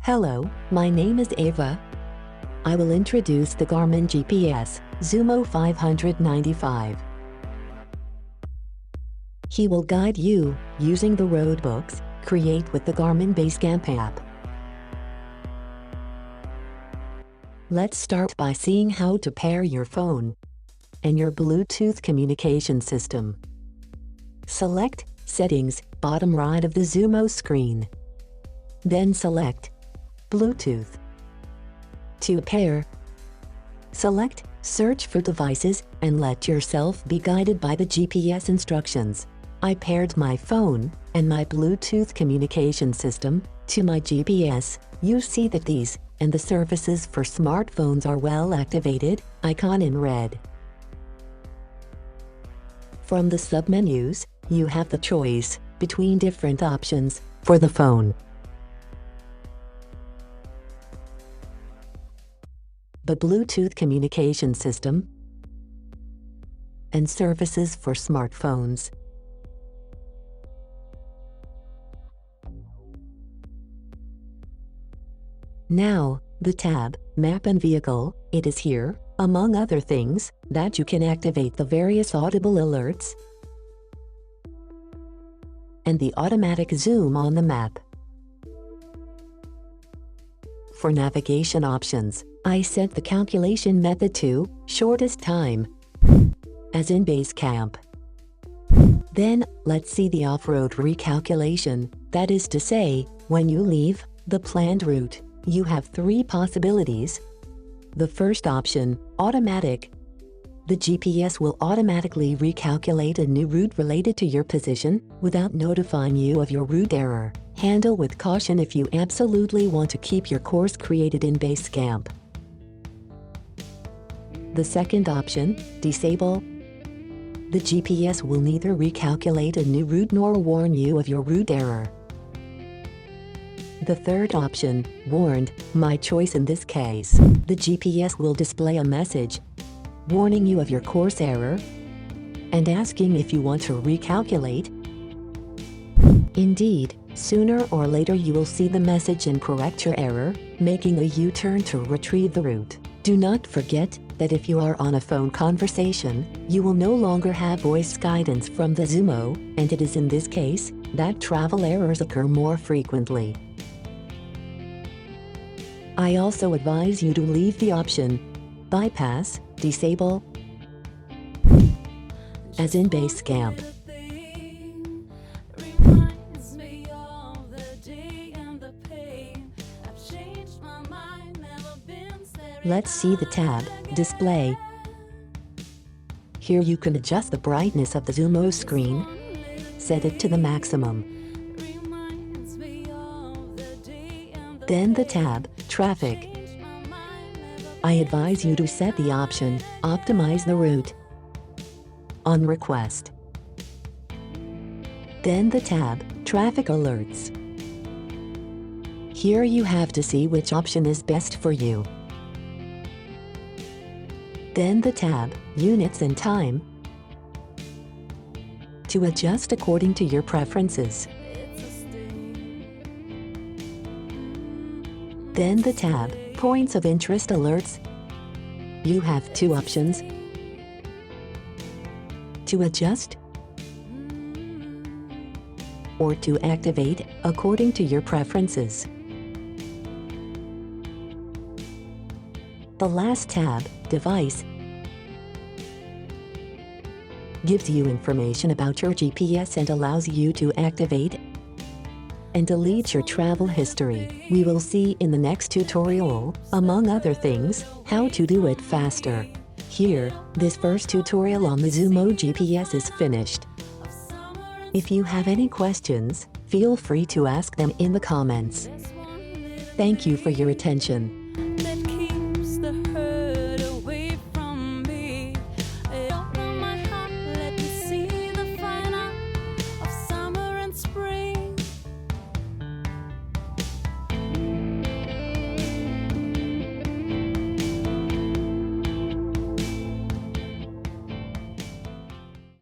Hello, my name is Ava. I will introduce the Garmin GPS Zumo 595. He will guide you using the road books create with the Garmin Basecamp app. Let's start by seeing how to pair your phone and your Bluetooth communication system. Select Settings, bottom right of the Zumo screen. Then select Bluetooth. To pair, select Search for devices and let yourself be guided by the GPS instructions. I paired my phone and my Bluetooth communication system to my GPS. You see that these and the services for smartphones are well activated, icon in red. From the submenus, you have the choice between different options for the phone. The Bluetooth communication system and services for smartphones. Now, the tab, Map and Vehicle, it is here, among other things, that you can activate the various audible alerts and the automatic zoom on the map. For navigation options, I set the calculation method to shortest time, as in Basecamp. Then, let's see the off-road recalculation, that is to say, when you leave the planned route. You have three possibilities. The first option, automatic. The GPS will automatically recalculate a new route related to your position without notifying you of your route error. Handle with caution if you absolutely want to keep your course created in Basecamp. The second option, disable. The GPS will neither recalculate a new route nor warn you of your route error. The third option, warned, my choice in this case. The GPS will display a message warning you of your course error and asking if you want to recalculate. Indeed, sooner or later you will see the message and correct your error, making a U-turn to retrieve the route. Do not forget that if you are on a phone conversation, you will no longer have voice guidance from the Zumo, and it is in this case that travel errors occur more frequently. I also advise you to leave the option bypass, disable, as in Basecamp. Let's see the tab, Display. Here you can adjust the brightness of the Zumo screen. Set it to the maximum. Then the tab, Traffic. I advise you to set the option, Optimize the route, on request. Then the tab, Traffic Alerts. Here you have to see which option is best for you. Then the tab, Units and Time, to adjust according to your preferences. Then the tab, Points of Interest Alerts. You have two options to adjust or to activate according to your preferences. The last tab, Device, gives you information about your GPS and allows you to activate and delete your travel history. We will see in the next tutorial, among other things, how to do it faster. Here, this first tutorial on the Zumo GPS is finished. If you have any questions, feel free to ask them in the comments. Thank you for your attention.